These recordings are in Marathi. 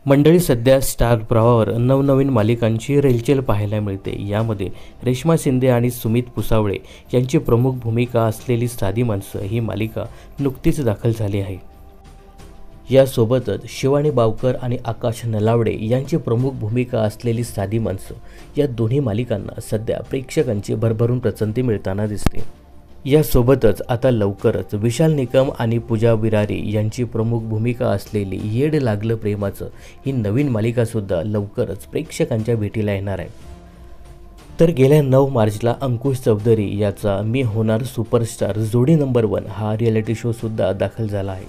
मंडळी, सध्या स्टार प्रवाहावर नवनवीन मालिकांची रेलचेल पाहायला मिळते। यामध्ये रेश्मा शिंदे आणि सुमित पुसावळे यांची प्रमुख भूमिका असलेली साधी माणसं ही मालिका नुकतीच दाखल झाली आहे। यासोबतच शिवानी बावकर आणि आकाश नलावडे यांची प्रमुख भूमिका असलेली साधी माणसं या दोन्ही मालिकांना सध्या प्रेक्षकांची भरभरून पसंती मिळताना दिसते। यासोबतच आता लवकरच विशाल निकम आणि पूजा विरारी यांची प्रमुख भूमिका असलेली येड लागलं प्रेमाचं ही नवीन मालिकासुद्धा लवकरच प्रेक्षकांच्या भेटीला येणार आहे। तर गेल्या 9 मार्चला अंकुश चौधरी याचा मी होणार सुपरस्टार जोडी नंबर 1 हा रिॲलिटी शोसुद्धा दाखल झाला आहे।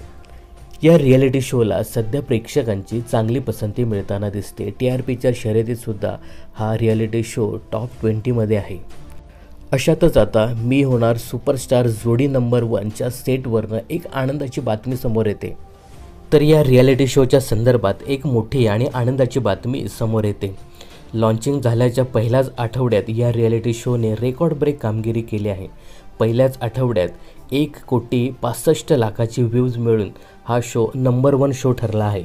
या रिॲलिटी शोला सध्या प्रेक्षकांची चांगली पसंती मिळताना दिसते। TRPच्या शर्यतीतसुद्धा हा रिॲलिटी शो टॉप 20मध्ये आहे। अशातच आता मी होणार सुपरस्टार जोडी नंबर 1च्या सेटवरनं एक आनंदाची बातमी समोर येते। तर या रिॲलिटी शोच्या संदर्भात एक मोठी आणि आनंदाची बातमी समोर येते। लॉन्चिंग झाल्याच्या पहिल्याच आठवड्यात या रिॲलिटी शोने रेकॉर्ड ब्रेक कामगिरी केली आहे। पहिल्याच आठवड्यात 1,65,00,000ची व्ह्यूज मिळून हा शो नंबर 1 शो ठरला आहे।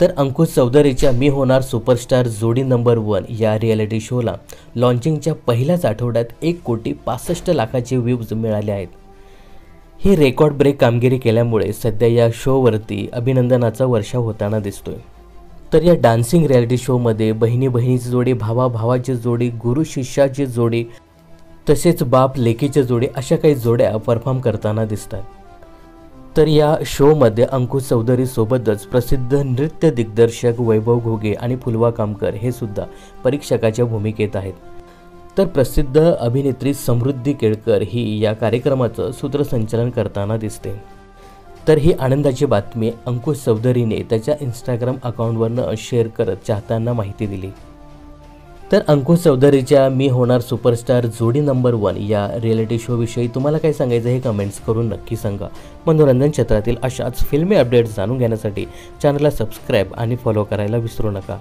तर अंकुश चौधरीच्या मी होणार सुपरस्टार जोडी नंबर 1 या रिॲलिटी शोला लॉन्चिंगच्या पहिल्याच आठवड्यात 1,65,00,000चे व्ह्यूज मिळाले आहेत। ही रेकॉर्ड ब्रेक कामगिरी केल्यामुळे सध्या या शोवरती अभिनंदनाचा वर्षाव होताना दिसतोय। तर या डान्सिंग रिॲलिटी शोमध्ये बहिणी बहिणीची जोडी, भावा भावाची जोडी, गुरु शिष्याची जोडी, तसेच बाप लेकीची जोडी अशा काही जोड्या परफॉर्म करताना दिसतात। तर या शोमध्ये अंकुश चौधरी सोबतच प्रसिद्ध नृत्य दिग्दर्शक वैभव घोगे आणि फुलवा कामकर हे सुद्धा परीक्षकाच्या भूमिकेत आहेत। तर प्रसिद्ध अभिनेत्री समृद्धी केळकर ही या कार्यक्रमाचं सूत्रसंचालन करताना दिसते। तर ही आनंदाची बातमी अंकुश चौधरीने त्याच्या इंस्टाग्राम अकाउंटवरनं शेअर करत चाहत्यांना माहिती दिली। तर अंकुश चौधरीच्या मी होणार सुपरस्टार जोडी नंबर 1 या रिॲलिटी शोविषयी तुम्हाला काय सांगायचं हे कमेंट्स करून नक्की सांगा। मनोरंजन क्षेत्रातील अशाच फिल्मी अपडेट्स जाणून घेण्यासाठी चॅनलला सबस्क्राईब आणि फॉलो करायला विसरू नका।